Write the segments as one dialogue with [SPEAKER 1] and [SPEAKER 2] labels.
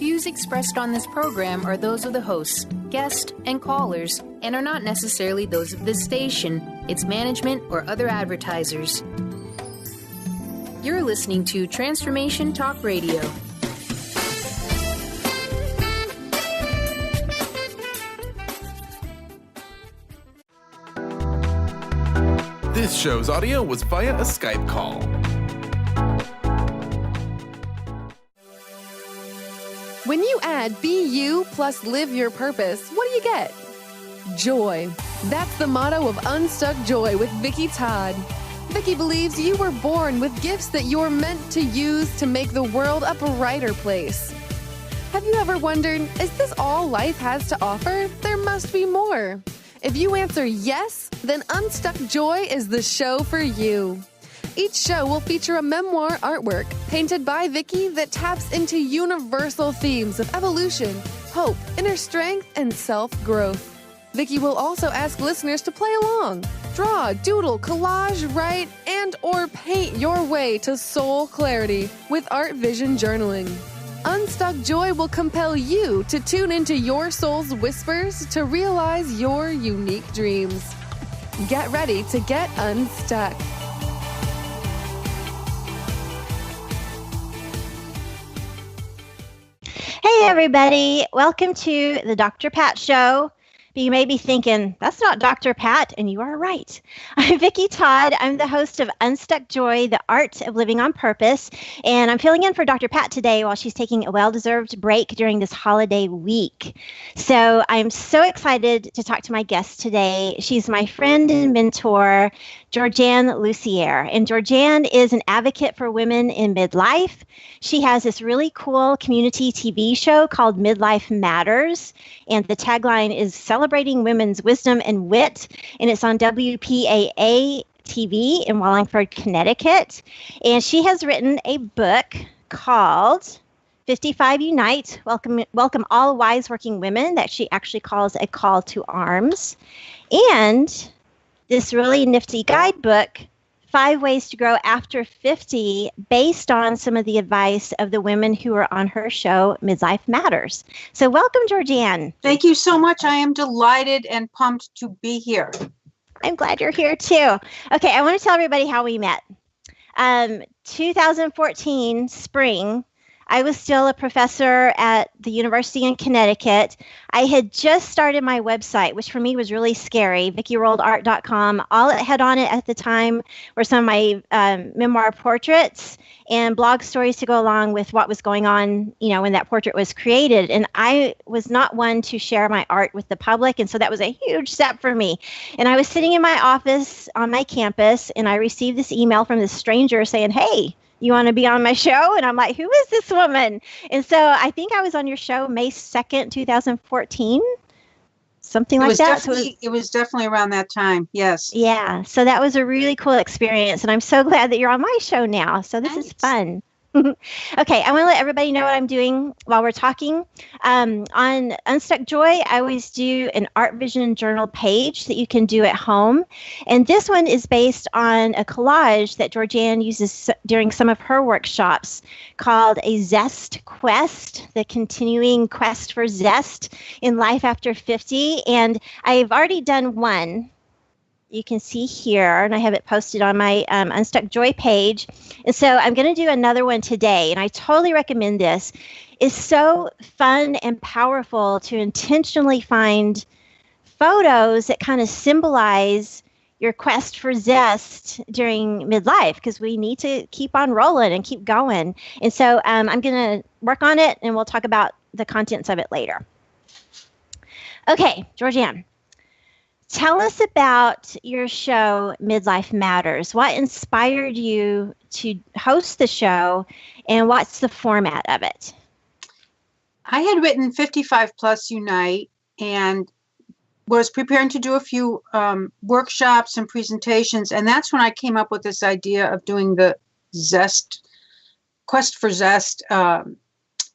[SPEAKER 1] views expressed on this program are those of the hosts, guests, and callers, and are not necessarily those of this station, its management, or other advertisers. You're listening to Transformation Talk Radio.
[SPEAKER 2] This show's audio was via a Skype call.
[SPEAKER 3] When you add Be You plus Live Your Purpose, what do you get? Joy. That's the motto of Unstuck Joy with Vicki Todd. Vicki believes you were born with gifts that you're meant to use to make the world a brighter place. Have you ever wondered, is this all life has to offer? There must be more. If you answer yes, then Unstuck Joy is the show for you. Each show will feature a memoir artwork painted by Vicki that taps into universal themes of evolution, hope, inner strength, and self-growth. Vicki will also ask listeners to play along. Draw, doodle, collage, write, and or paint your way to soul clarity with Art Vision Journaling. Unstuck Joy will compel you to tune into your soul's whispers to realize your unique dreams. Get ready to get unstuck.
[SPEAKER 4] Hey, everybody. Welcome to the Dr. Pat Show. You may be thinking, that's not Dr. Pat, and you are right. I'm Vicki Todd. I'm the host of Unstuck Joy, the Art of Living on Purpose, and I'm filling in for Dr. Pat today while she's taking a well-deserved break during this holiday week. So I'm so excited to talk to my guest today. She's my friend and mentor, Georgianne Lucier, and Georgianne is an advocate for women in midlife. She has this really cool community TV show called Midlife Matters, and the tagline is Celebrating Women's Wisdom and Wit, and it's on WPAA TV in Wallingford, Connecticut. And she has written a book called 55 Unite, Welcome All Wise Working Women, that she actually calls a call to arms. And this really nifty guidebook, 5 Ways to Grow After 50, based on some of the advice of the women who are on her show, Midlife Matters. So welcome, Georgianne.
[SPEAKER 5] Thank you so much. I am delighted and pumped to be here.
[SPEAKER 4] I'm glad you're here, too. Okay, I want to tell everybody how we met. 2014, spring, I was still a professor at the university in Connecticut. I had just started my website, which for me was really scary, VickiRolledArt.com. All it had on it at the time were some of my memoir portraits and blog stories to go along with what was going on, when that portrait was created. And I was not one to share my art with the public, and so that was a huge step for me. And I was sitting in my office on my campus, and I received this email from this stranger saying, "Hey, you want to be on my show?" And I'm like, who is this woman? And so I think I was on your show May 2nd, 2014, something like that.
[SPEAKER 5] It was definitely around that time. Yes.
[SPEAKER 4] Yeah. So that was a really cool experience. And I'm so glad that you're on my show now. So this is fun. Okay, I want to let everybody know what I'm doing while we're talking. On Unstuck Joy, I always do an Art Vision Journal page that you can do at home. And this one is based on a collage that Georgianne uses during some of her workshops called a Zest Quest, the continuing quest for zest in life after 50. And I've already done one. You can see here, and I have it posted on my Unstuck Joy page. And so I'm going to do another one today, and I totally recommend this. It's so fun and powerful to intentionally find photos that kind of symbolize your quest for zest during midlife, because we need to keep on rolling and keep going. And so I'm going to work on it, and we'll talk about the contents of it later. Okay, Georgianne. Tell us about your show, Midlife Matters. What inspired you to host the show, and what's the format of it?
[SPEAKER 5] I had written 55 Plus Unite and was preparing to do a few workshops and presentations. And that's when I came up with this idea of doing the Quest for Zest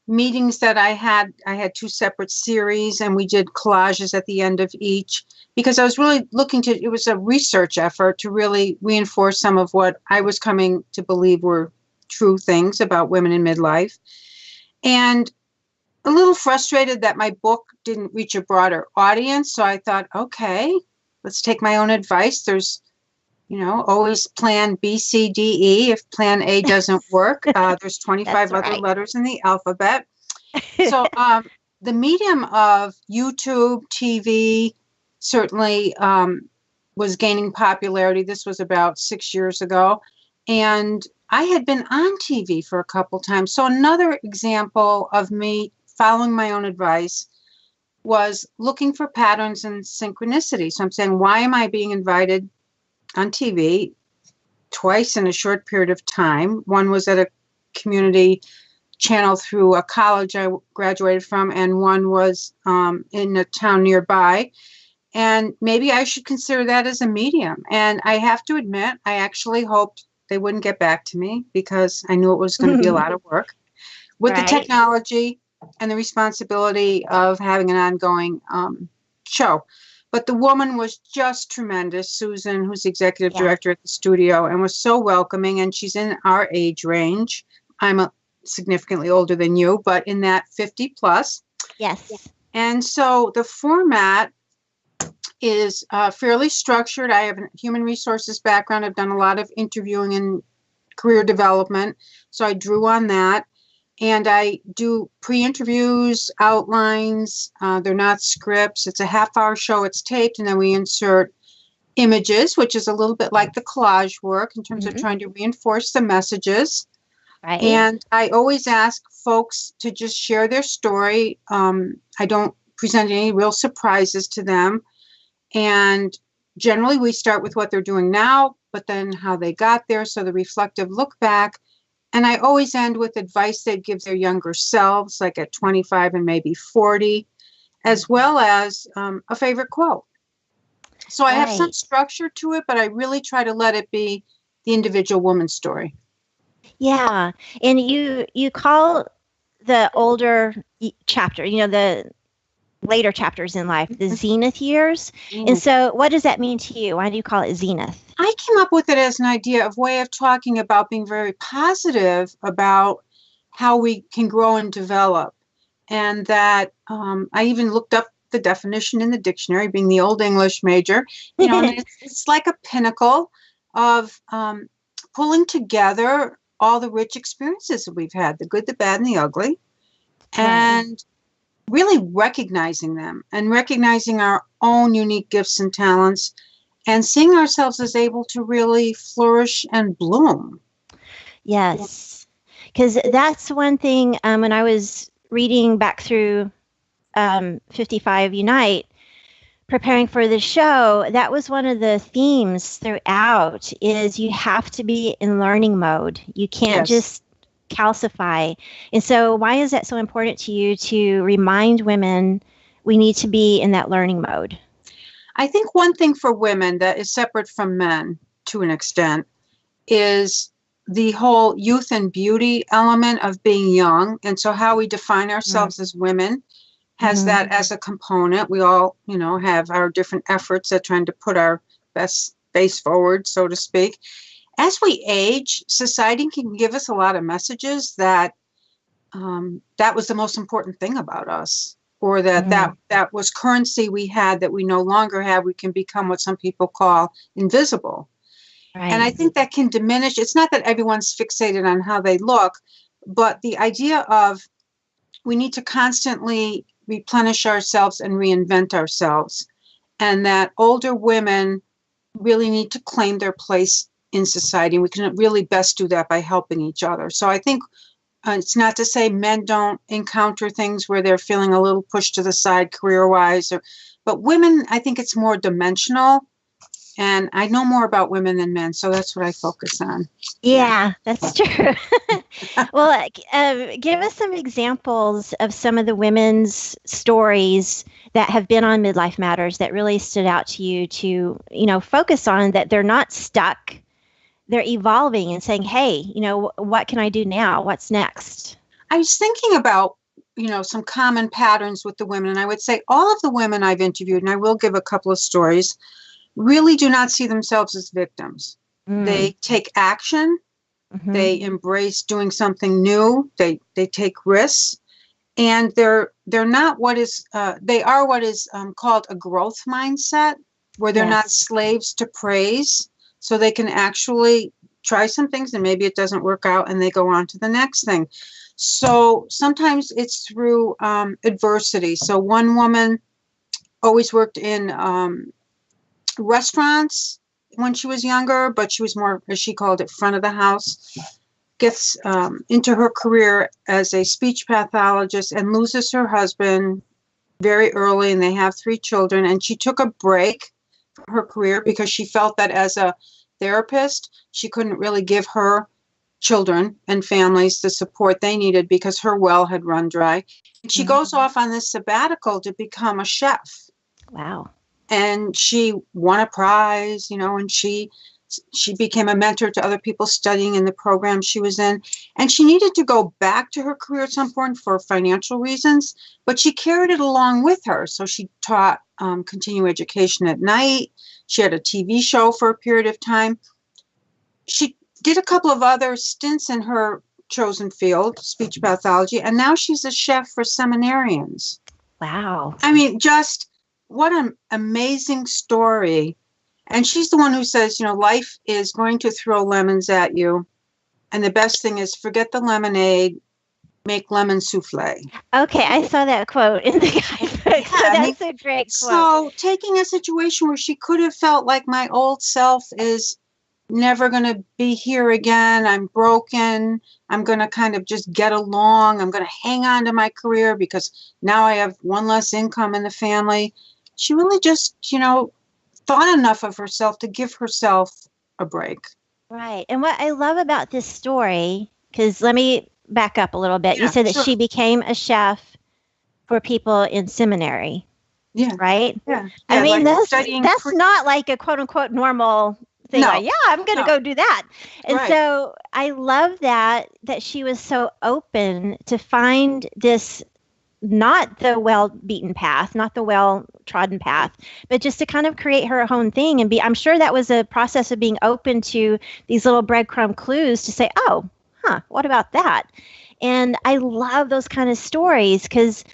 [SPEAKER 5] meetings that I had 2 separate series, and we did collages at the end of each, because I was really it was a research effort to really reinforce some of what I was coming to believe were true things about women in midlife. And a little frustrated that my book didn't reach a broader audience. So I thought, okay, let's take my own advice. There's, always plan B, C, D, E. If plan A doesn't work, there's 25 other letters in the alphabet. So the medium of YouTube, TV, certainly was gaining popularity. This was about 6 years ago. And I had been on TV for a couple times. So another example of me following my own advice was looking for patterns and synchronicity. So I'm saying, why am I being invited on TV twice in a short period of time? One was at a community channel through a college I graduated from, and one was in a town nearby. And maybe I should consider that as a medium. And I have to admit, I actually hoped they wouldn't get back to me because I knew it was going to be a lot of work. With the technology and the responsibility of having an ongoing show. But the woman was just tremendous, Susan, who's the executive director at the studio, and was so welcoming. And she's in our age range. I'm significantly older than you, but in that 50 plus.
[SPEAKER 4] Yes.
[SPEAKER 5] And so the format is fairly structured. I have a human resources background. I've done a lot of interviewing and career development. So I drew on that. And I do pre-interviews, outlines. They're not scripts. It's a half-hour show. It's taped, and then we insert images, which is a little bit like the collage work in terms of trying to reinforce the messages.
[SPEAKER 4] Right.
[SPEAKER 5] And I always ask folks to just share their story. I don't present any real surprises to them. And generally, we start with what they're doing now, but then how they got there. So the reflective look back. And I always end with advice they'd give their younger selves, like at 25 and maybe 40, as well as a favorite quote. So I have some structure to it, but I really try to let it be the individual woman's story. Yeah.
[SPEAKER 4] And you call the older chapter, the later chapters in life, the zenith years. And so what does that mean to you? Why do you call it zenith?
[SPEAKER 5] I came up with it as an idea of way of talking about being very positive about how we can grow and develop. And that I even looked up the definition in the dictionary, being the old English major. It's like a pinnacle of pulling together all the rich experiences that we've had, the good, the bad, and the ugly. And really recognizing them and recognizing our own unique gifts and talents and seeing ourselves as able to really flourish and bloom.
[SPEAKER 4] Yes, because that's one thing when I was reading back through 55 Unite, preparing for the show, that was one of the themes throughout is you have to be in learning mode. You can't just calcify. And so why is that so important to you to remind women we need to be in that learning mode?
[SPEAKER 5] I think one thing for women that is separate from men to an extent is the whole youth and beauty element of being young. And so how we define ourselves as women has that as a component. We all, have our different efforts at trying to put our best face forward, so to speak. As we age, society can give us a lot of messages that that was the most important thing about us, or that was currency we had that we no longer have. We can become what some people call invisible. Right. And I think that can diminish. It's not that everyone's fixated on how they look, but the idea of we need to constantly replenish ourselves and reinvent ourselves, and that older women really need to claim their place in society. And we can really best do that by helping each other. So I think it's not to say men don't encounter things where they're feeling a little pushed to the side career-wise, but women, I think it's more dimensional. And I know more about women than men, so that's what I focus on.
[SPEAKER 4] Yeah, that's true. Well, give us some examples of some of the women's stories that have been on Midlife Matters that really stood out to you to, focus on, that they're not stuck. They're evolving and saying, hey, what can I do now? What's next?
[SPEAKER 5] I was thinking about, some common patterns with the women. And I would say all of the women I've interviewed, and I will give a couple of stories, really do not see themselves as victims. They take action. They embrace doing something new. They take risks. and they're not what is they are what is called a growth mindset, where they're not slaves to praise, so they can actually try some things and maybe it doesn't work out and they go on to the next thing. So sometimes it's through adversity. So one woman always worked in restaurants when she was younger, but she was more, as she called it, front of the house. Gets into her career as a speech pathologist and loses her husband very early, and they have 3 children. And she took a break from her career because she felt that as a therapist, she couldn't really give her children and families the support they needed because her well had run dry. And she goes off on this sabbatical to become a chef.
[SPEAKER 4] Wow.
[SPEAKER 5] And she won a prize, and she became a mentor to other people studying in the program she was in. And she needed to go back to her career at some point for financial reasons, but she carried it along with her. So she taught continuing education at night. She had a TV show for a period of time. She did a couple of other stints in her chosen field, speech pathology, and now she's a chef for seminarians.
[SPEAKER 4] Wow.
[SPEAKER 5] I mean, just what an amazing story. And she's the one who says, life is going to throw lemons at you. And the best thing is forget the lemonade, make lemon souffle.
[SPEAKER 4] Okay, I saw that quote in the guidebook. So that's a great quote.
[SPEAKER 5] So taking a situation where she could have felt like my old self is never going to be here again. I'm broken. I'm going to kind of just get along. I'm going to hang on to my career because now I have one less income in the family. She really just, thought enough of herself to give herself a break.
[SPEAKER 4] Right. And what I love about this story, because let me back up a little bit.
[SPEAKER 5] Yeah,
[SPEAKER 4] you said that
[SPEAKER 5] sure.
[SPEAKER 4] she became a chef for people in seminary.
[SPEAKER 5] Yeah.
[SPEAKER 4] Right?
[SPEAKER 5] Yeah.
[SPEAKER 4] I mean,
[SPEAKER 5] like
[SPEAKER 4] that's not like a quote unquote normal thing.
[SPEAKER 5] No.
[SPEAKER 4] Like, yeah, I'm going to go do that. And
[SPEAKER 5] Right.
[SPEAKER 4] so I love that she was so open to find this, not the well-beaten path, not the well-trodden path, but just to kind of create her own thing and I'm sure that was a process of being open to these little breadcrumb clues to say, oh, what about that? And I love those kind of stories because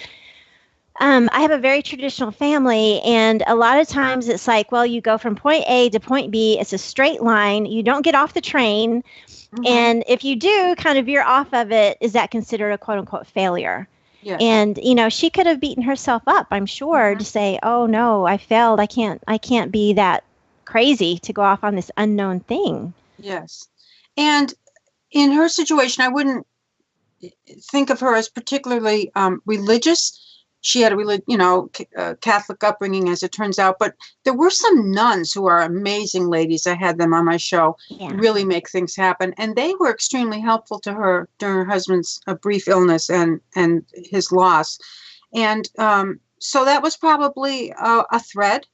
[SPEAKER 4] I have a very traditional family, and a lot of times it's like, well, you go from point A to point B. It's a straight line. You don't get off the train. Mm-hmm. And if you do kind of veer off of it, is that considered a quote unquote failure?
[SPEAKER 5] Yes.
[SPEAKER 4] And, she could have beaten herself up, I'm sure, to say, oh, no, I failed. I can't be that crazy to go off on this unknown thing.
[SPEAKER 5] Yes. And in her situation, I wouldn't think of her as particularly religious. She had a Catholic upbringing, as it turns out. But there were some nuns who are amazing ladies. I had them on my show, really make things happen. And they were extremely helpful to her during her husband's brief illness and his loss. And so that was probably a thread,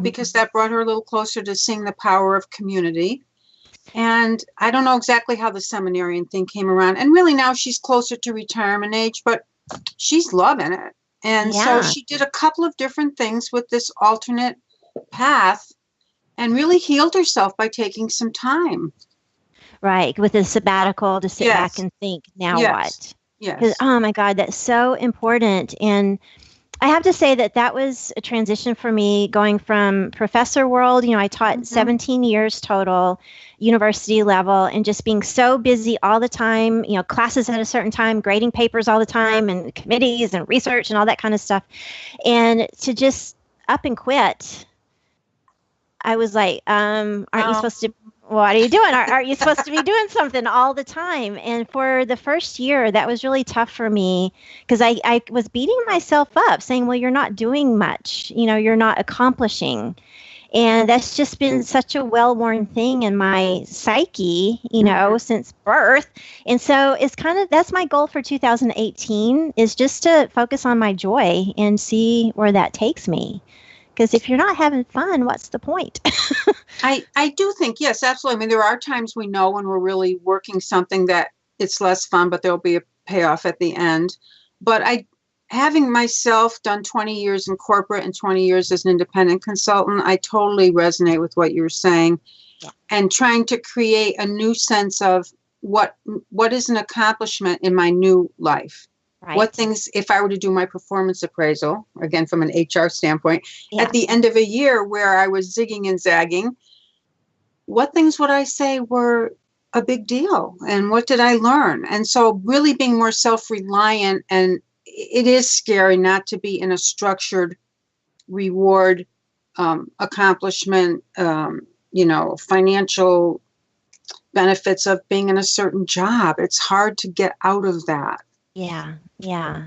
[SPEAKER 5] because that brought her a little closer to seeing the power of community. And I don't know exactly how the seminarian thing came around. And really now she's closer to retirement age, but she's loving it. And so she did a couple of different things with this alternate path and really healed herself by taking some time.
[SPEAKER 4] Right. With a sabbatical to sit back and think, now what?
[SPEAKER 5] Yes.
[SPEAKER 4] Because, oh my God, that's so important. And I have to say that was a transition for me going from professor world. I taught 17 years total, university level, and just being so busy all the time, classes at a certain time, grading papers all the time, and committees and research and all that kind of stuff. And to just up and quit, I was like, aren't you supposed to, what are you doing? Aren't you supposed to be doing something all the time? And for the first year, that was really tough for me because I was beating myself up saying, well, you're not doing much, you're not accomplishing. And that's just been such a well-worn thing in my psyche, since birth. And so that's my goal for 2018 is just to focus on my joy and see where that takes me. Because if you're not having fun, what's the point?
[SPEAKER 5] I do think, yes, absolutely. I mean, there are times we know when we're really working something that it's less fun, but there'll be a payoff at the end. But having myself done 20 years in corporate and 20 years as an independent consultant, I totally resonate with what you're saying. Yeah. And trying to create a new sense of what is an accomplishment in my new life.
[SPEAKER 4] Right.
[SPEAKER 5] What things, if I were to do my performance appraisal, again, from an HR standpoint,
[SPEAKER 4] Yeah.
[SPEAKER 5] at the end of a year where I was zigging and zagging, what things would I say were a big deal? And what did I learn? And so really being more self-reliant, and it is scary not to be in a structured reward, accomplishment, financial benefits of being in a certain job. It's hard to get out of that.
[SPEAKER 4] Yeah. Yeah.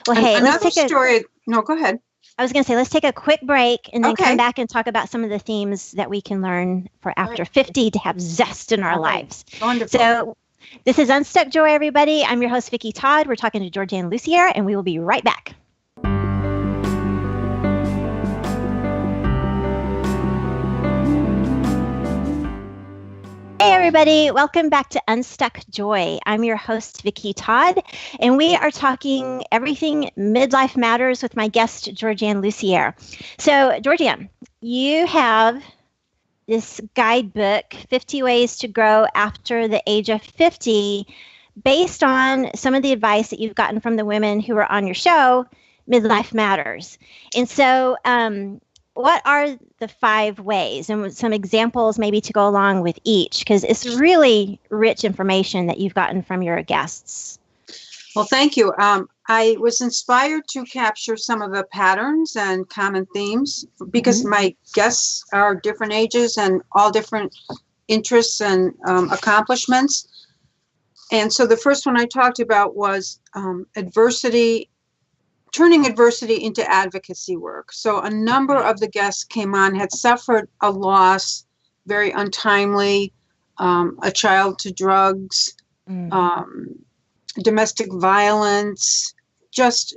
[SPEAKER 4] Well,
[SPEAKER 5] And
[SPEAKER 4] hey,
[SPEAKER 5] another
[SPEAKER 4] let's take
[SPEAKER 5] story. No, go ahead.
[SPEAKER 4] I was going to say, let's take a quick break and then
[SPEAKER 5] Okay.
[SPEAKER 4] come back and talk about some of the themes that we can learn for after 50 to have zest in our
[SPEAKER 5] All right.
[SPEAKER 4] lives.
[SPEAKER 5] Wonderful.
[SPEAKER 4] So this is Unstuck Joy, everybody. I'm your host, Vicki Todd. We're talking to Georgianne Lucier, and we will be right back. Hey, everybody. Welcome back to Unstuck Joy. I'm your host, Vicki Todd, and we are talking everything midlife matters with my guest, Georgianne Lucier. So, Georgianne, you have this guidebook, 50 Ways to Grow After the Age of 50, based on some of the advice that you've gotten from the women who are on your show, Midlife Matters. And so, what are the 5 ways and some examples maybe to go along with each? Because it's really rich information that you've gotten from your guests.
[SPEAKER 5] Well, thank you. I was inspired to capture some of the patterns and common themes because my guests are different ages and all different interests and accomplishments. And so the first one I talked about was turning adversity into advocacy work. So a number of the guests came on, had suffered a loss, very untimely, a child to drugs, domestic violence, just,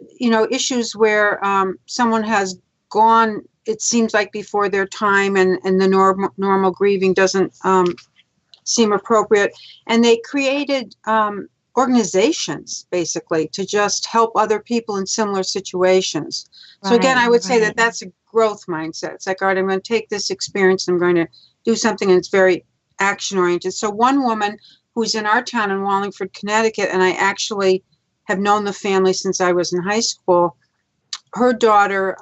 [SPEAKER 5] issues where someone has gone, it seems like before their time, and the normal grieving doesn't seem appropriate. And they created organizations basically to just help other people in similar situations. So again, I would say that that's a growth mindset. It's like, all right, I'm going to take this experience and I'm going to do something, and it's very action oriented. So one woman who's in our town in Wallingford, Connecticut, and I actually have known the family since I was in high school. Her daughter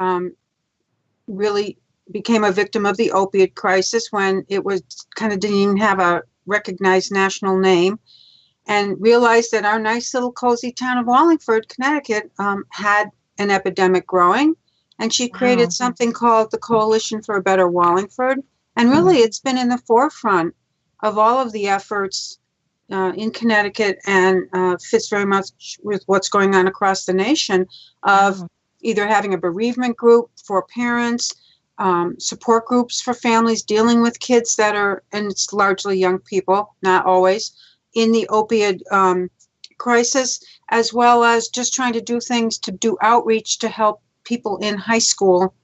[SPEAKER 5] really became a victim of the opiate crisis when it was didn't even have a recognized national name, and realized that our nice little cozy town of Wallingford, Connecticut, had an epidemic growing. And she created something called the Coalition for a Better Wallingford. And really, it's been in the forefront of all of the efforts in Connecticut, and fits very much with what's going on across the nation of either having a bereavement group for parents, support groups for families dealing with kids that are, and it's largely young people, not always, in the opioid crisis, as well as just trying to do things to do outreach to help people in high school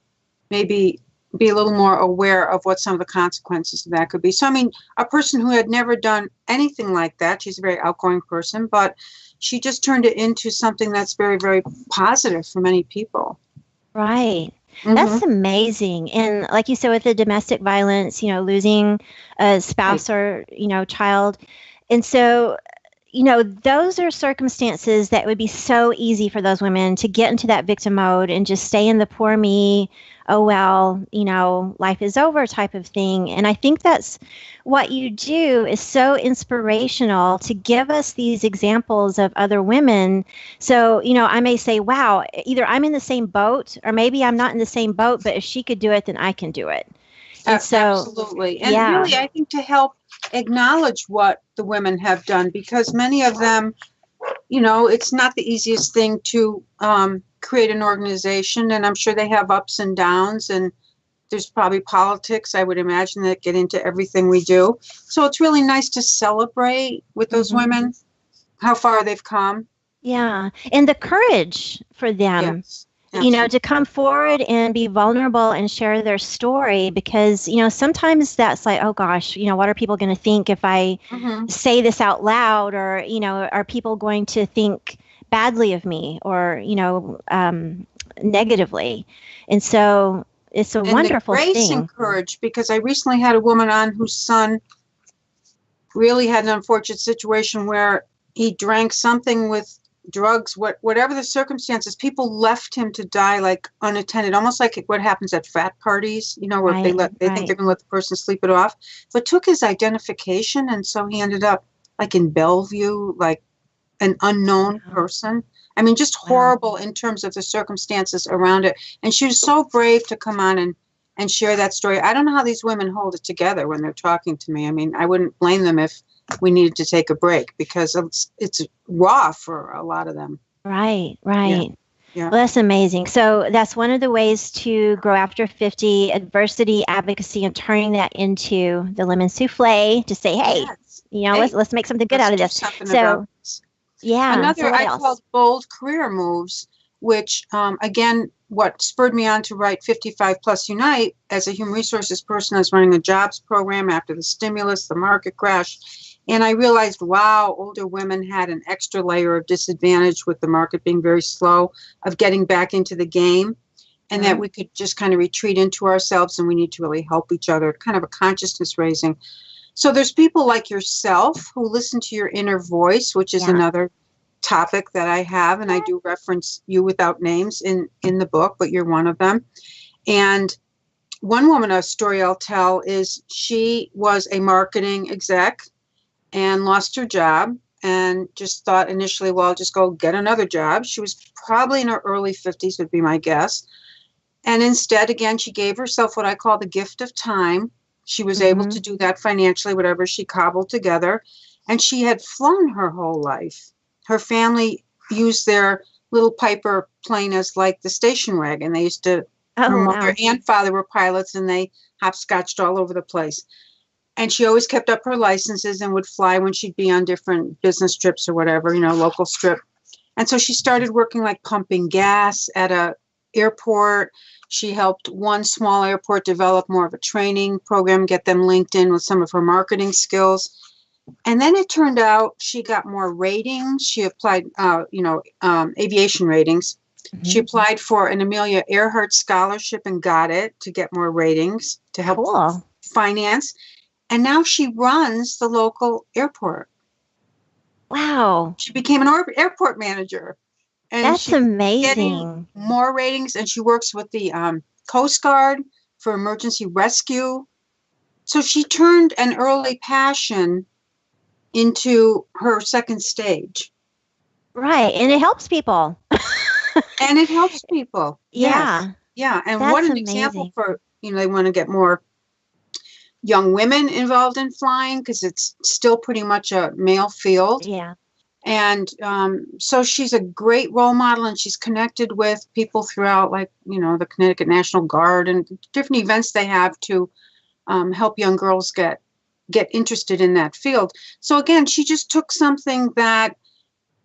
[SPEAKER 5] maybe be a little more aware of what some of the consequences of that could be. So, I mean, a person who had never done anything like that, she's a very outgoing person, but she just turned it into something that's very, very positive for many people.
[SPEAKER 4] Right. That's amazing. And like you said, with the domestic violence, losing a spouse or, child. And so, those are circumstances that would be so easy for those women to get into that victim mode and just stay in the poor me, oh, well, life is over type of thing. And I think that's what you do is so inspirational to give us these examples of other women. So, I may say, wow, either I'm in the same boat or maybe I'm not in the same boat, but if she could do it, then I can do it. And so,
[SPEAKER 5] absolutely. And really, I think to help acknowledge what the women have done, because many of them, it's not the easiest thing to create an organization, and I'm sure they have ups and downs, and there's probably politics, I would imagine, that get into everything we do. So it's really nice to celebrate with those women, how far they've come.
[SPEAKER 4] Yeah. And the courage for them.
[SPEAKER 5] Yes.
[SPEAKER 4] To come forward and be vulnerable and share their story, because, sometimes that's like, oh gosh, what are people going to think if I say this out loud, or, are people going to think badly of me or, negatively? And so it's a wonderful
[SPEAKER 5] grace
[SPEAKER 4] thing.
[SPEAKER 5] And courage, because I recently had a woman on whose son really had an unfortunate situation where he drank something with drugs, whatever the circumstances, people left him to die like unattended, almost like what happens at frat parties, where they think they're going to let the person sleep it off, but took his identification. And so he ended up like in Bellevue, like an unknown person. I mean, just horrible in terms of the circumstances around it. And she was so brave to come on and share that story. I don't know how these women hold it together when they're talking to me. I mean, I wouldn't blame them if we needed to take a break, because it's raw for a lot of them.
[SPEAKER 4] Right.
[SPEAKER 5] Yeah.
[SPEAKER 4] Well, that's amazing. So that's one of the ways to grow after 50, adversity, advocacy, and turning that into the lemon souffle to say, hey, let's make something good out of this. So, yeah.
[SPEAKER 5] Another I called bold career moves, which, again, what spurred me on to write 55 Plus Unite. As a human resources person, I was running a jobs program after the stimulus, the market crash. And I realized, wow, older women had an extra layer of disadvantage with the market being very slow of getting back into the game, and that we could just kind of retreat into ourselves, and we need to really help each other, kind of a consciousness raising. So there's people like yourself who listen to your inner voice, which is another topic that I have, and I do reference you without names in the book, but you're one of them. And one woman, a story I'll tell is she was a marketing exec and lost her job and just thought initially, well, I'll just go get another job. She was probably in her early 50s, would be my guess. And instead, again, she gave herself what I call the gift of time. She was able to do that financially, whatever she cobbled together. And she had flown her whole life. Her family used their little Piper plane as like the station wagon. They used to, her mother and father were pilots, and they hopscotched all over the place. And she always kept up her licenses and would fly when she'd be on different business trips or whatever, local strip. And so she started working like pumping gas at a airport. She helped one small airport develop more of a training program, get them linked in with some of her marketing skills. And then it turned out she got more ratings. She applied, aviation ratings. She applied for an Amelia Earhart scholarship and got it to get more ratings to help finance. And now she runs the local airport.
[SPEAKER 4] Wow.
[SPEAKER 5] She became an airport manager. And
[SPEAKER 4] that's amazing.
[SPEAKER 5] Getting more ratings, and she works with the Coast Guard for emergency rescue. So she turned an early passion into her second stage.
[SPEAKER 4] Right. And it helps people.
[SPEAKER 5] And it helps people.
[SPEAKER 4] Yeah.
[SPEAKER 5] Yes. Yeah. And
[SPEAKER 4] that's
[SPEAKER 5] what an
[SPEAKER 4] amazing.
[SPEAKER 5] example for, they want to get more young women involved in flying, because it's still pretty much a male field.
[SPEAKER 4] Yeah.
[SPEAKER 5] And so she's a great role model, and she's connected with people throughout, like, the Connecticut National Guard and different events they have to help young girls get interested in that field. So again, she just took something that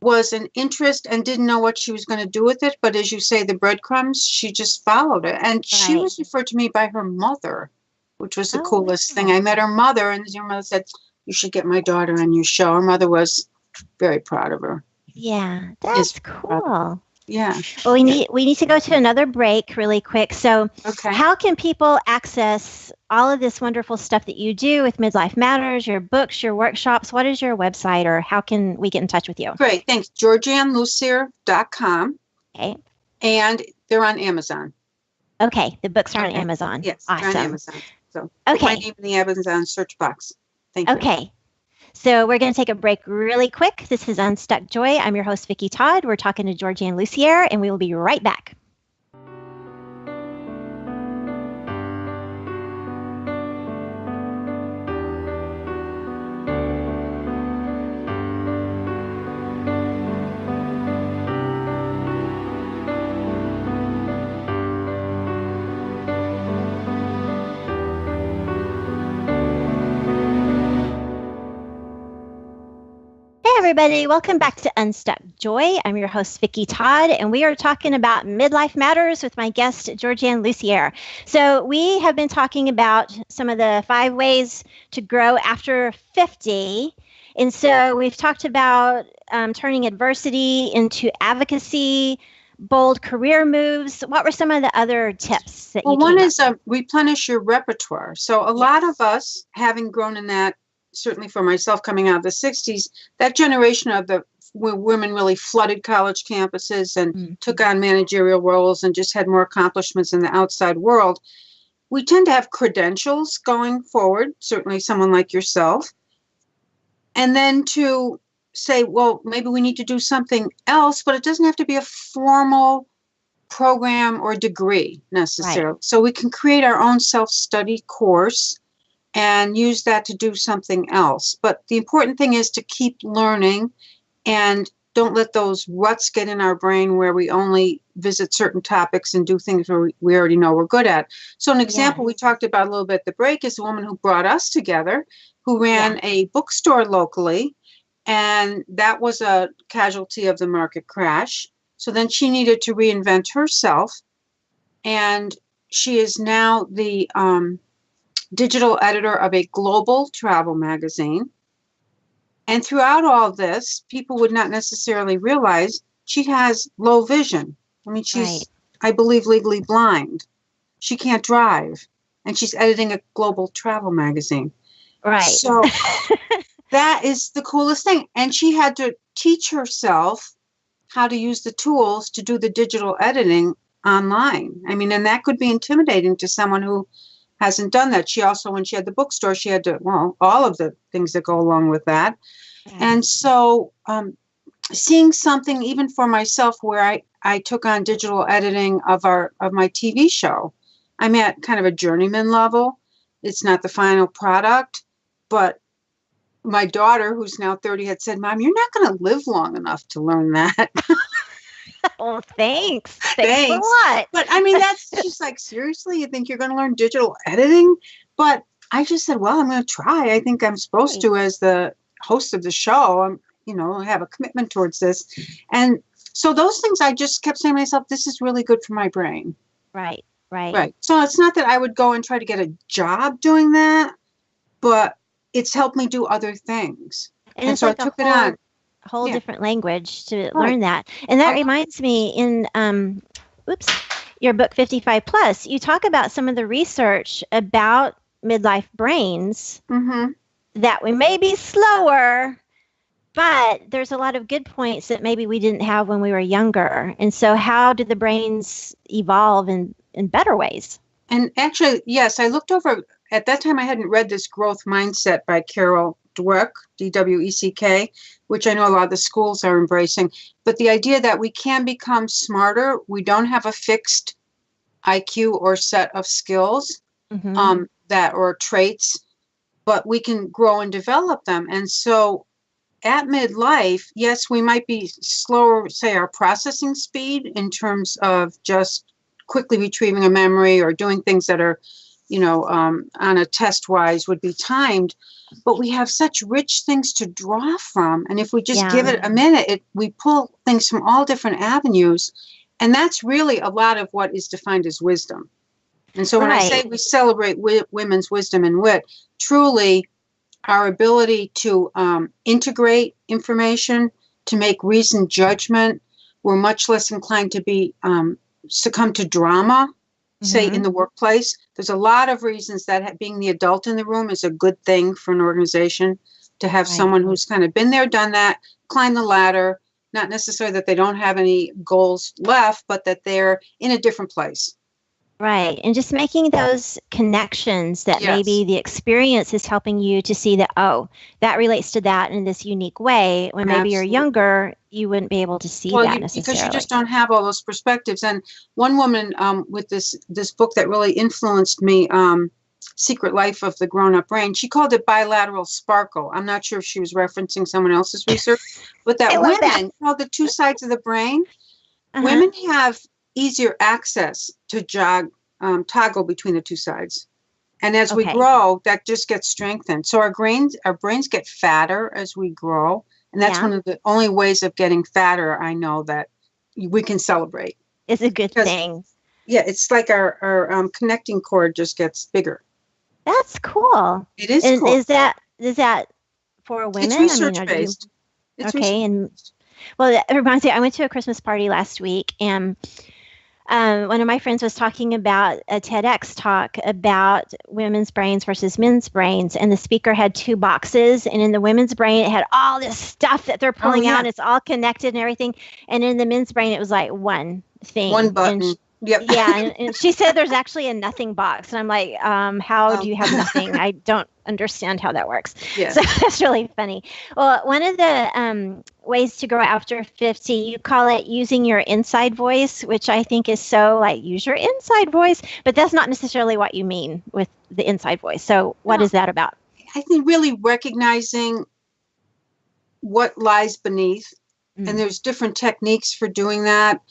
[SPEAKER 5] was an interest and didn't know what she was going to do with it. But as you say, the breadcrumbs, she just followed it. And she was referred to me by her mother, which was the coolest thing. I met her mother, and her mother said, you should get my daughter on your show. Her mother was very proud of her.
[SPEAKER 4] Yeah, that's cool.
[SPEAKER 5] Yeah.
[SPEAKER 4] Well, we need to go to another break really quick. So how can people access all of this wonderful stuff that you do with Midlife Matters, your books, your workshops? What is your website, or how can we get in touch with you?
[SPEAKER 5] Great. Thanks. GeorgianneLucier.com.
[SPEAKER 4] Okay.
[SPEAKER 5] And they're on Amazon.
[SPEAKER 4] Okay. The books are on Amazon.
[SPEAKER 5] Yes.
[SPEAKER 4] Awesome.
[SPEAKER 5] They're on Amazon. So put my name in the Amazon search box. Thank you.
[SPEAKER 4] Okay. So we're going to take a break really quick. This is Unstuck Joy. I'm your host, Vicki Todd. We're talking to Georgianne Lucier, and we will be right back. Everybody, welcome back to Unstuck Joy. I'm your host, Vicki Todd, and we are talking about Midlife Matters with my guest, Georgianne Lucier. So we have been talking about some of the 5 ways to grow after 50. And so we've talked about turning adversity into advocacy, bold career moves. What were some of the other tips that you
[SPEAKER 5] one is replenish your repertoire. So a lot of us, having grown in that, certainly for myself coming out of the 60s, that generation of the where women really flooded college campuses and took on managerial roles and just had more accomplishments in the outside world. We tend to have credentials going forward, certainly someone like yourself. And then to say, well, maybe we need to do something else, but it doesn't have to be a formal program or degree necessarily. Right. So we can create our own self-study course and use that to do something else. But the important thing is to keep learning and don't let those ruts get in our brain where we only visit certain topics and do things where we already know we're good at. So an example we talked about a little bit at the break is a woman who brought us together, who ran a bookstore locally, and that was a casualty of the market crash. So then she needed to reinvent herself, and she is now the digital editor of a global travel magazine. And throughout all this, people would not necessarily realize she has low vision. I mean, she's, I believe, legally blind. She can't drive, and she's editing a global travel magazine.
[SPEAKER 4] Right.
[SPEAKER 5] So that is the coolest thing. And she had to teach herself how to use the tools to do the digital editing online. I mean, and that could be intimidating to someone who hasn't done that. She also, when she had the bookstore, she had to, well, all of the things that go along with that. And so seeing something even for myself where I took on digital editing of my TV show, I'm at kind of a journeyman level. It's not the final product, but my daughter, who's now 30, had said, "Mom, you're not going to live long enough to learn that."
[SPEAKER 4] Oh, thanks. Thanks a lot.
[SPEAKER 5] But I mean, she's like, seriously, you think you're going to learn digital editing? But I just said, well, I'm going to try. I think I'm supposed to, as the host of the show. I have a commitment towards this. And so those things, I just kept saying to myself, this is really good for my brain.
[SPEAKER 4] Right.
[SPEAKER 5] So it's not that I would go and try to get a job doing that, but it's helped me do other things.
[SPEAKER 4] And
[SPEAKER 5] so
[SPEAKER 4] like
[SPEAKER 5] I took it on.
[SPEAKER 4] A whole different language to learn that. And that reminds me in your book 55 Plus, you talk about some of the research about midlife brains that we may be slower, but there's a lot of good points that maybe we didn't have when we were younger. And so how did the brains evolve in better ways?
[SPEAKER 5] And actually, yes, I looked over, at that time I hadn't read this Growth Mindset by Carol Dweck, D-W-E-C-K, which I know a lot of the schools are embracing. But the idea that we can become smarter, we don't have a fixed IQ or set of skills or traits, but we can grow and develop them. And so at midlife, yes, we might be slower, say, our processing speed in terms of just quickly retrieving a memory or doing things that are, on a test wise would be timed, but we have such rich things to draw from. And if we just give it a minute, we pull things from all different avenues. And that's really a lot of what is defined as wisdom. And so when I say we celebrate women's wisdom and wit, truly our ability to integrate information, to make reasoned judgment, we're much less inclined to be succumb to drama, say in the workplace. There's a lot of reasons that being the adult in the room is a good thing for an organization, to have someone who's kind of been there, done that, climbed the ladder, not necessarily that they don't have any goals left, but that they're in a different place.
[SPEAKER 4] Right. And just making those connections that maybe the experience is helping you to see that, that relates to that in this unique way. When maybe you're younger, you wouldn't be able to see that necessarily.
[SPEAKER 5] Because you just don't have all those perspectives. And one woman with this book that really influenced me, Secret Life of the Grown-Up Brain, she called it bilateral sparkle. I'm not sure if she was referencing someone else's research, but that women called the two sides of the brain. Women have easier access to toggle between the two sides. And as we grow, that just gets strengthened. So our brains get fatter as we grow. And that's one of the only ways of getting fatter I know that we can celebrate.
[SPEAKER 4] It's a good thing.
[SPEAKER 5] Yeah, it's like our connecting cord just gets bigger.
[SPEAKER 4] That's cool.
[SPEAKER 5] It is
[SPEAKER 4] and
[SPEAKER 5] cool.
[SPEAKER 4] Is that for women?
[SPEAKER 5] It's research-based.
[SPEAKER 4] And well, that reminds me, I went to a Christmas party last week, and one of my friends was talking about a TEDx talk about women's brains versus men's brains, and the speaker had two boxes, and in the women's brain it had all this stuff that they're pulling out, and it's all connected and everything, and in the men's brain it was like one thing,
[SPEAKER 5] one button. Yep.
[SPEAKER 4] Yeah, and she said there's actually a nothing box, and I'm like, how do you have nothing? I don't understand how that works.
[SPEAKER 5] Yeah.
[SPEAKER 4] So that's really funny. Well, one of the ways to grow after 50, you call it using your inside voice, which I think is so like use your inside voice, but that's not necessarily what you mean with the inside voice. So what is that about?
[SPEAKER 5] I think really recognizing what lies beneath, and there's different techniques for doing that.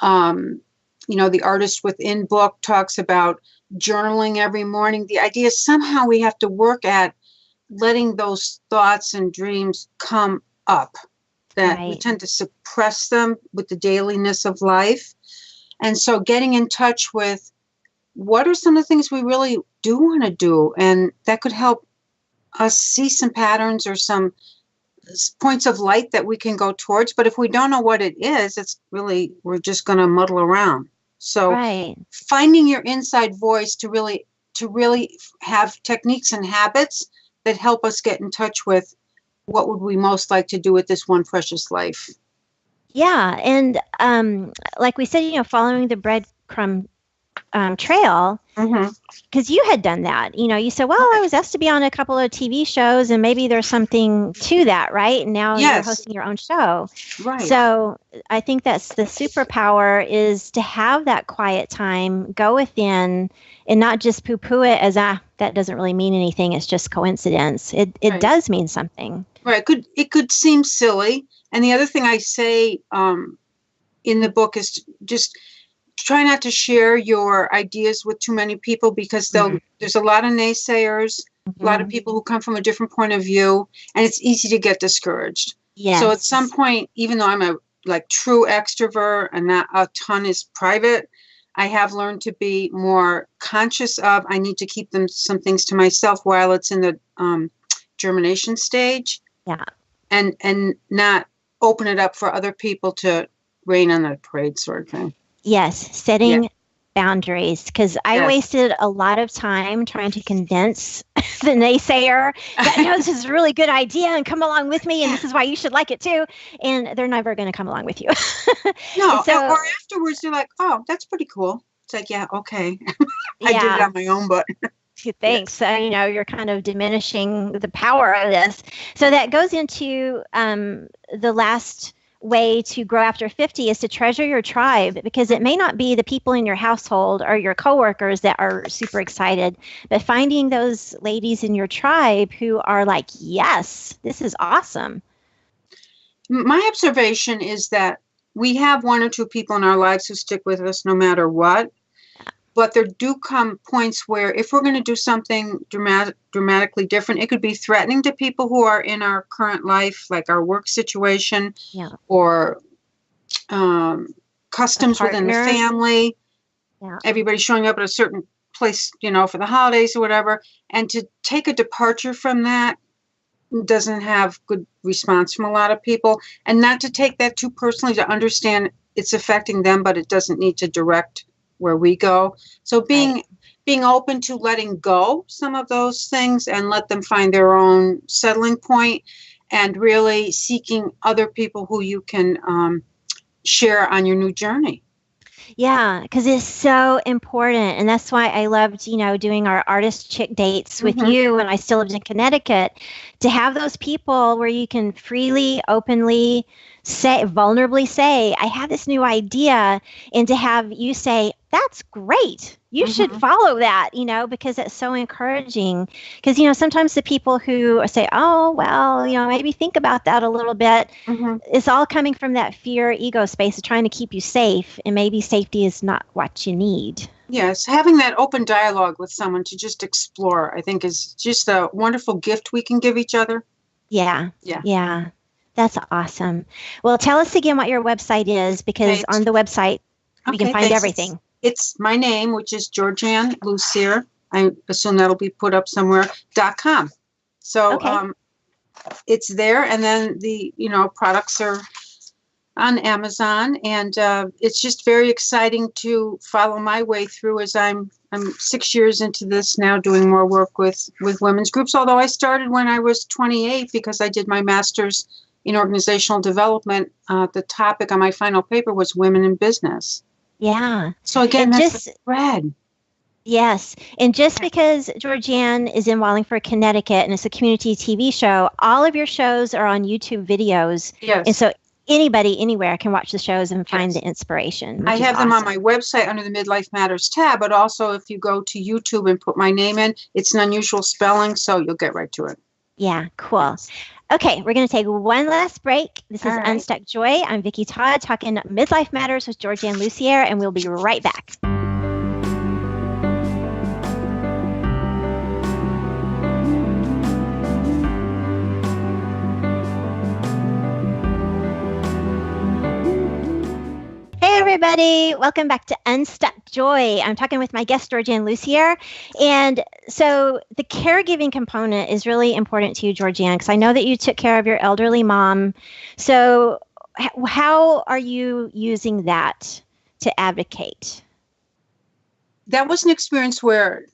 [SPEAKER 5] The Artist Within book talks about journaling every morning. The idea is somehow we have to work at letting those thoughts and dreams come up, that we tend to suppress them with the dailiness of life. And so getting in touch with what are some of the things we really do want to do, and that could help us see some patterns or some points of light that we can go towards. But if we don't know what it is, it's really, we're just going to muddle around. So finding your inside voice to really have techniques and habits that help us get in touch with what would we most like to do with this one precious life.
[SPEAKER 4] Yeah. And like we said, following the breadcrumb trail, because you had done that. You said, well, I was asked to be on a couple of TV shows, and maybe there's something to that, right? And now you're hosting your own show.
[SPEAKER 5] Right.
[SPEAKER 4] So I think that's the superpower, is to have that quiet time, go within, and not just poo-poo it as, that doesn't really mean anything. It's just coincidence. It does mean something.
[SPEAKER 5] Right. It could seem silly. And the other thing I say in the book is just try not to share your ideas with too many people, because there's a lot of naysayers, a lot of people who come from a different point of view, and it's easy to get discouraged.
[SPEAKER 4] Yes.
[SPEAKER 5] So at some point, even though I'm a true extrovert and not a ton is private, I have learned to be more conscious of, I need to keep some things to myself while it's in the germination stage.
[SPEAKER 4] Yeah.
[SPEAKER 5] And not open it up for other people to rain on the parade sort of thing.
[SPEAKER 4] Yes, setting boundaries, because I wasted a lot of time trying to convince the naysayer that, this is a really good idea and come along with me, and this is why you should like it too. And they're never going to come along with you.
[SPEAKER 5] No, or afterwards they're like, oh, that's pretty cool. It's like, yeah, okay. I did it on my own, but...
[SPEAKER 4] Thanks. You're kind of diminishing the power of this. So that goes into the last way to grow after 50 is to treasure your tribe, because it may not be the people in your household or your coworkers that are super excited, but finding those ladies in your tribe who are like, yes, this is awesome.
[SPEAKER 5] My observation is that we have one or two people in our lives who stick with us no matter what. But there do come points where if we're going to do something dramatically different, it could be threatening to people who are in our current life, like our work situation, or customs within the family. Yeah. Everybody showing up at a certain place, for the holidays or whatever. And to take a departure from that doesn't have good response from a lot of people. And not to take that too personally, to understand it's affecting them, but it doesn't need to direct where we go. So being open to letting go some of those things and let them find their own settling point, and really seeking other people who you can share on your new journey.
[SPEAKER 4] Yeah, because it's so important. And that's why I loved, doing our artist chick dates with you when I still lived in Connecticut, to have those people where you can freely, openly vulnerably say, I have this new idea, and to have you say, that's great. You should follow that, because it's so encouraging. Because, sometimes the people who say, oh, well, maybe think about that a little bit. It's all coming from that fear, ego space of trying to keep you safe. And maybe safety is not what you need.
[SPEAKER 5] Yes. Having that open dialogue with someone to just explore, I think, is just a wonderful gift we can give each other.
[SPEAKER 4] Yeah. That's awesome. Well, tell us again what your website is, because on the website, you can find everything.
[SPEAKER 5] It's my name, which is Georgianne Lucier. I assume that'll be put up somewhere, .com. So it's there. And then the, products are on Amazon, and it's just very exciting to follow my way through as I'm 6 years into this now, doing more work with women's groups. Although I started when I was 28 because I did my master's in organizational development. The topic on my final paper was women in business.
[SPEAKER 4] Yeah.
[SPEAKER 5] So again, that's the thread.
[SPEAKER 4] Yes. And just because Georgianne is in Wallingford, Connecticut, and it's a community TV show, all of your shows are on YouTube videos.
[SPEAKER 5] Yes.
[SPEAKER 4] And so anybody, anywhere can watch the shows and find the inspiration.
[SPEAKER 5] I have them on my website under the Midlife Matters tab, but also if you go to YouTube and put my name in, it's an unusual spelling, so you'll get right to it.
[SPEAKER 4] Yeah, cool. Okay, we're going to take one last break. This is Unstuck Joy. I'm Vicki Todd talking Midlife Matters with Georgianne Lussier, and we'll be right back. Hey everybody, welcome back to Unstuck Joy. I'm talking with my guest, Georgianne Lussier. And so the caregiving component is really important to you, Georgianne, because I know that you took care of your elderly mom. So how are you using that to advocate?
[SPEAKER 5] That was an experience where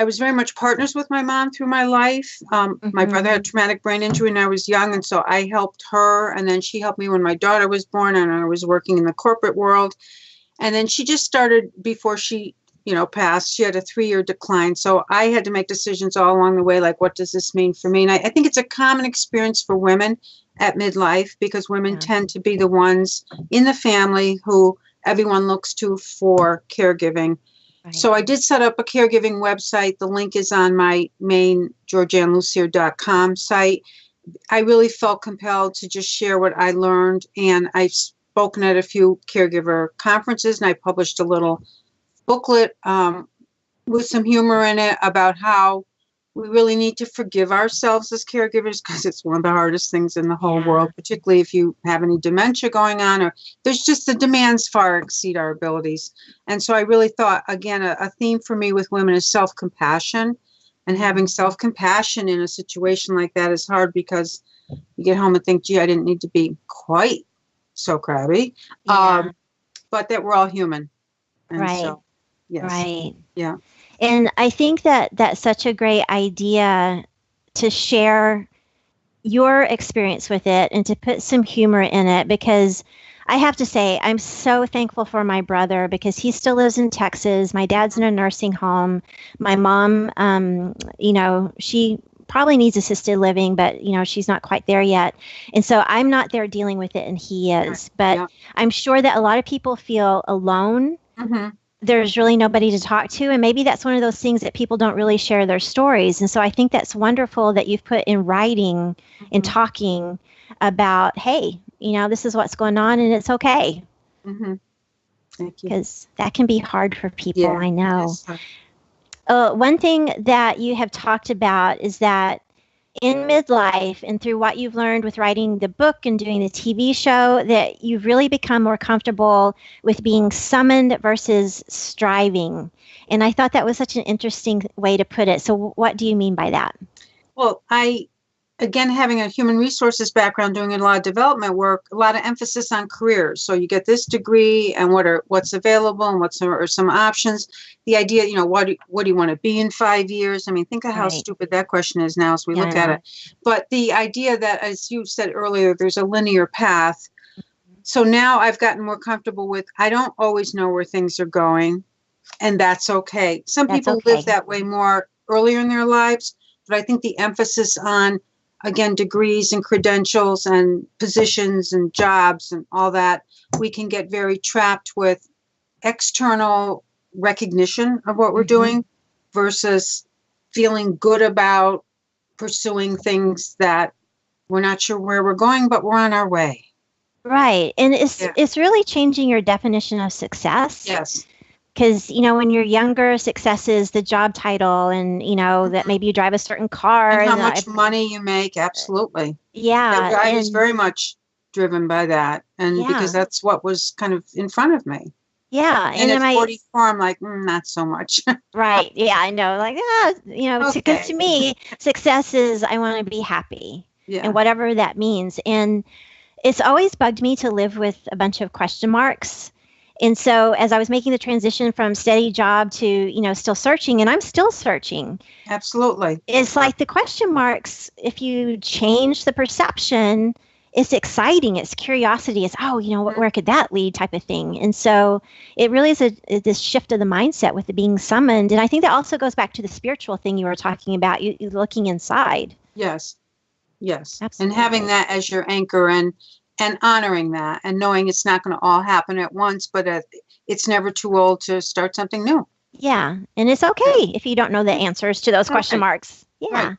[SPEAKER 5] I was very much partners with my mom through my life. My brother had traumatic brain injury when I was young, and so I helped her, and then she helped me when my daughter was born, and I was working in the corporate world. And then she just started, before she, passed, she had a 3-year decline. So I had to make decisions all along the way, like, what does this mean for me? And I think it's a common experience for women at midlife, because women tend to be the ones in the family who everyone looks to for caregiving. So I did set up a caregiving website. The link is on my main GeorgianneLussier.com site. I really felt compelled to just share what I learned, and I've spoken at a few caregiver conferences, and I published a little booklet with some humor in it about how we really need to forgive ourselves as caregivers, because it's one of the hardest things in the whole world, particularly if you have any dementia going on, or there's just the demands far exceed our abilities. And so I really thought, again, a theme for me with women is self-compassion, and having self-compassion in a situation like that is hard, because you get home and think, gee, I didn't need to be quite so crabby, but that we're all human. And so, yes.
[SPEAKER 4] Right.
[SPEAKER 5] Yeah.
[SPEAKER 4] And I think that that's such a great idea to share your experience with it and to put some humor in it, because I have to say, I'm so thankful for my brother, because he still lives in Texas. My dad's in a nursing home. My mom, she probably needs assisted living, but, she's not quite there yet. And so I'm not there dealing with it, and he is. But I'm sure that a lot of people feel alone. Mm-hmm. There's really nobody to talk to. And maybe that's one of those things that people don't really share their stories. And so I think that's wonderful that you've put in writing and talking about, hey, this is what's going on, and it's okay.
[SPEAKER 5] Mm-hmm. Thank you.
[SPEAKER 4] Because that can be hard for people, I know. Yes. One thing that you have talked about is that in midlife, and through what you've learned with writing the book and doing the TV show, that you've really become more comfortable with being summoned versus striving. And I thought that was such an interesting way to put it. So what do you mean by that? Well,
[SPEAKER 5] again, having a human resources background, doing a lot of development work, a lot of emphasis on careers. So you get this degree, and what's available, and what are some options. The idea, what do you want to be in 5 years? I mean, think of how stupid that question is now as we look at it. But the idea that, as you said earlier, there's a linear path. So now I've gotten more comfortable with, I don't always know where things are going, and that's okay. Some people live that way more earlier in their lives, but I think the emphasis on, again, degrees and credentials and positions and jobs and all that, we can get very trapped with external recognition of what we're doing versus feeling good about pursuing things that we're not sure where we're going, but we're on our way.
[SPEAKER 4] Right. And it's really changing your definition of success.
[SPEAKER 5] Yes.
[SPEAKER 4] Because, when you're younger, success is the job title, and, that maybe you drive a certain car.
[SPEAKER 5] And how much money you make. Absolutely.
[SPEAKER 4] Yeah.
[SPEAKER 5] I was very much driven by that. And because that's what was kind of in front of me.
[SPEAKER 4] Yeah.
[SPEAKER 5] And at 44, I'm like, not so much.
[SPEAKER 4] Right. Yeah, I know. Like, because to me, success is I want to be happy. Yeah. And whatever that means. And it's always bugged me to live with a bunch of question marks. And so as I was making the transition from steady job to, still searching, and I'm still searching.
[SPEAKER 5] Absolutely.
[SPEAKER 4] It's like the question marks, if you change the perception, it's exciting. It's curiosity. It's, where could that lead type of thing. And so it really is this shift of the mindset with the being summoned. And I think that also goes back to the spiritual thing you were talking about, you looking inside.
[SPEAKER 5] Yes.
[SPEAKER 4] Absolutely.
[SPEAKER 5] And having that as your anchor and honoring that and knowing it's not going to all happen at once, but it's never too old to start something new.
[SPEAKER 4] Yeah. And it's okay if you don't know the answers to those question marks. Yeah.
[SPEAKER 5] Right.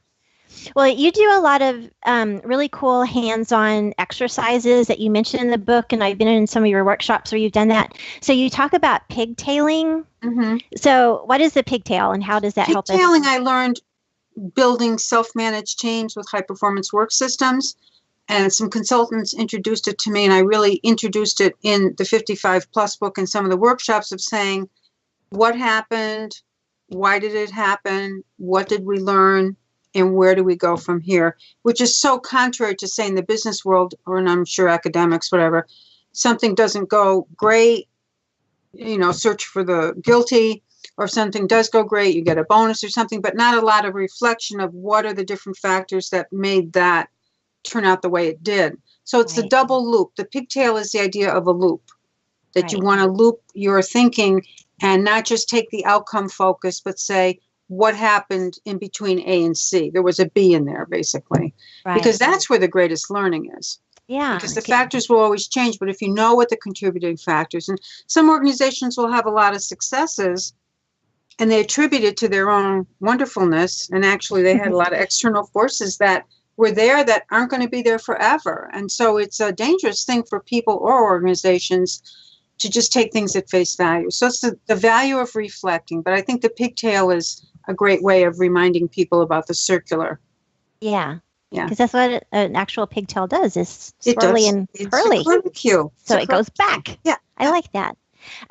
[SPEAKER 4] Well, you do a lot of really cool hands-on exercises that you mentioned in the book, and I've been in some of your workshops where you've done that. So you talk about pigtailing.
[SPEAKER 5] Mm-hmm.
[SPEAKER 4] So what is the pigtail and how does that help us?
[SPEAKER 5] Pigtailing, I learned building self-managed teams with high-performance work systems. And some consultants introduced it to me, and I really introduced it in the 55 Plus book and some of the workshops of saying, what happened? Why did it happen? What did we learn? And where do we go from here? Which is so contrary to saying the business world, or and I'm sure academics, whatever, something doesn't go great, search for the guilty, or if something does go great, you get a bonus or something, but not a lot of reflection of what are the different factors that made that turn out the way it did. So it's the double loop. The pigtail is the idea of a loop, that you want to loop your thinking and not just take the outcome focus, but say, what happened in between A and C? There was a B in there, basically, because that's where the greatest learning is.
[SPEAKER 4] Yeah.
[SPEAKER 5] Because the factors will always change, but if you know what the contributing factors, and some organizations will have a lot of successes, and they attribute it to their own wonderfulness, and actually they had a lot of external forces that were there that aren't going to be there forever. And so it's a dangerous thing for people or organizations to just take things at face value. So it's the value of reflecting. But I think the pigtail is a great way of reminding people about the circular.
[SPEAKER 4] Yeah. Because that's what an actual pigtail does, is swirly and curly. So it goes back.
[SPEAKER 5] Yeah.
[SPEAKER 4] I like that.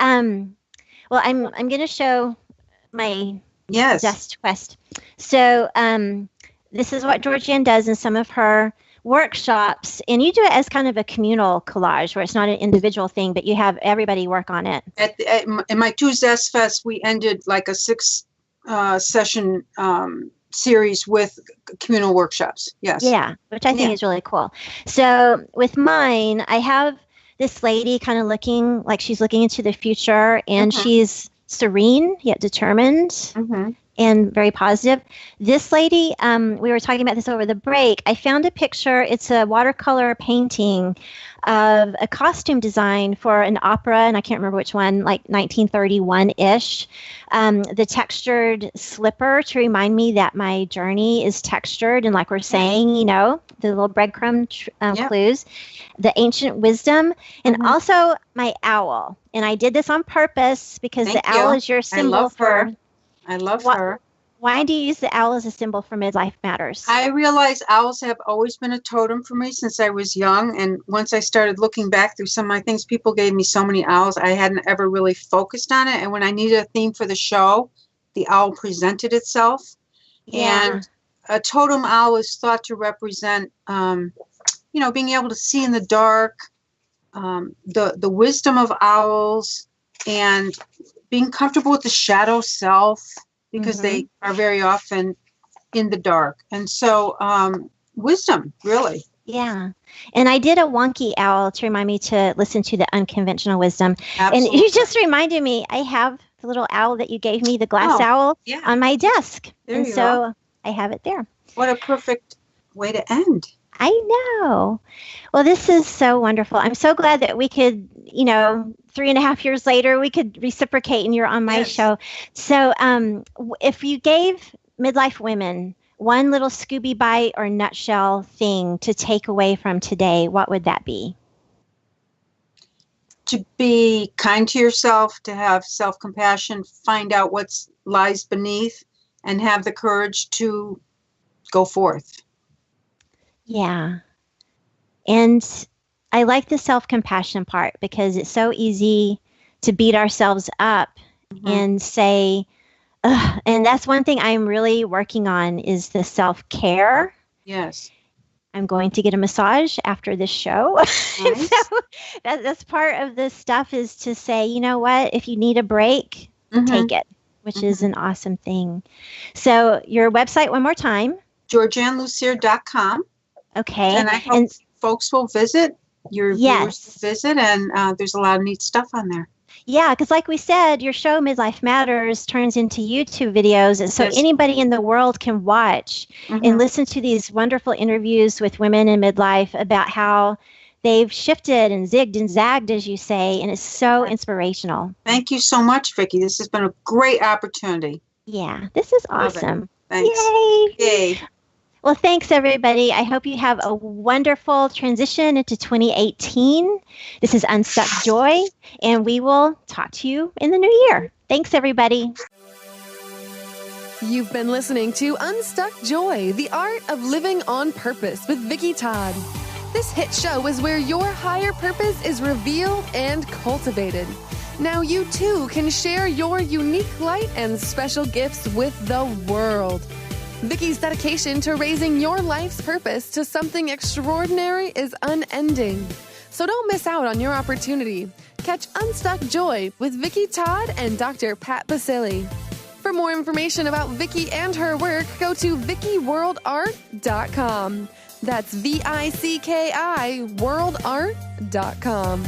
[SPEAKER 4] Well, I'm going to show my Zest Quest. So this is what Georgianne does in some of her workshops, and you do it as kind of a communal collage where it's not an individual thing, but you have everybody work on it.
[SPEAKER 5] In my 2 Zest Fest, we ended like a 6 session series with communal workshops. Yes.
[SPEAKER 4] Yeah, which I think is really cool. So with mine, I have this lady kind of looking like she's looking into the future, and she's serene yet determined. And very positive. This lady, we were talking about this over the break. I found a picture. It's a watercolor painting of a costume design for an opera, and I can't remember which one, like 1931-ish. The textured slipper to remind me that my journey is textured, and like we're saying, the little breadcrumb clues, the ancient wisdom, and also my owl. And I did this on purpose because the owl is your symbol for...
[SPEAKER 5] I love her.
[SPEAKER 4] Why do you use the owl as a symbol for Midlife Matters?
[SPEAKER 5] I realize owls have always been a totem for me since I was young. And once I started looking back through some of my things, people gave me so many owls, I hadn't ever really focused on it. And when I needed a theme for the show, the owl presented itself. Yeah. And a totem owl is thought to represent, being able to see in the dark, the wisdom of owls, and being comfortable with the shadow self, because they are very often in the dark. And so wisdom, really.
[SPEAKER 4] Yeah. And I did a wonky owl to remind me to listen to the unconventional wisdom.
[SPEAKER 5] Absolutely.
[SPEAKER 4] And you just reminded me, I have the little owl that you gave me, the glass owl, on my desk.
[SPEAKER 5] There you go.
[SPEAKER 4] I have it there.
[SPEAKER 5] What a perfect way to end.
[SPEAKER 4] I know. Well, this is so wonderful. I'm so glad that we could, 3.5 years later, we could reciprocate and you're on my show. So if you gave midlife women one little Scooby bite or nutshell thing to take away from today, what would that be?
[SPEAKER 5] To be kind to yourself, to have self-compassion, find out what lies beneath, and have the courage to go forth. Yeah.
[SPEAKER 4] And I like the self-compassion part because it's so easy to beat ourselves up and say, ugh. And that's one thing I'm really working on is the self-care.
[SPEAKER 5] Yes.
[SPEAKER 4] I'm going to get a massage after this show. And
[SPEAKER 5] Nice.
[SPEAKER 4] so that's part of this stuff, is to say, you know what, if you need a break,
[SPEAKER 5] Mhm.
[SPEAKER 4] take it, which is an awesome thing. So your website one more time.
[SPEAKER 5] GeorgianneLucier.com.
[SPEAKER 4] Okay.
[SPEAKER 5] And I hope folks will visit, your viewers
[SPEAKER 4] Yes.
[SPEAKER 5] will visit, and there's a lot of neat stuff on there.
[SPEAKER 4] Yeah, because like we said, your show Midlife Matters turns into YouTube videos, and so
[SPEAKER 5] Yes.
[SPEAKER 4] anybody in the world can watch
[SPEAKER 5] Mhm.
[SPEAKER 4] and listen to these wonderful interviews with women in midlife about how they've shifted and zigged and zagged, as you say, and it's so inspirational.
[SPEAKER 5] Thank you so much, Vicki. This has been a great opportunity.
[SPEAKER 4] Yeah, this is
[SPEAKER 5] Love it.
[SPEAKER 4] awesome.
[SPEAKER 5] Thanks.
[SPEAKER 4] Yay!
[SPEAKER 5] Yay.
[SPEAKER 4] Well, thanks, everybody. I hope you have a wonderful transition into 2018. This is Unstuck Joy, and we will talk to you in the new year. Thanks, everybody.
[SPEAKER 3] You've been listening to Unstuck Joy, the art of living on purpose with Vicki Todd. This hit show is where your higher purpose is revealed and cultivated. Now you too can share your unique light and special gifts with the world. Vicki's dedication to raising your life's purpose to something extraordinary is unending. So don't miss out on your opportunity. Catch Unstuck Joy with Vicki Todd and Dr. Pat Basili. For more information about Vicki and her work, go to VickiWorldArt.com. That's VICKI worldart.com.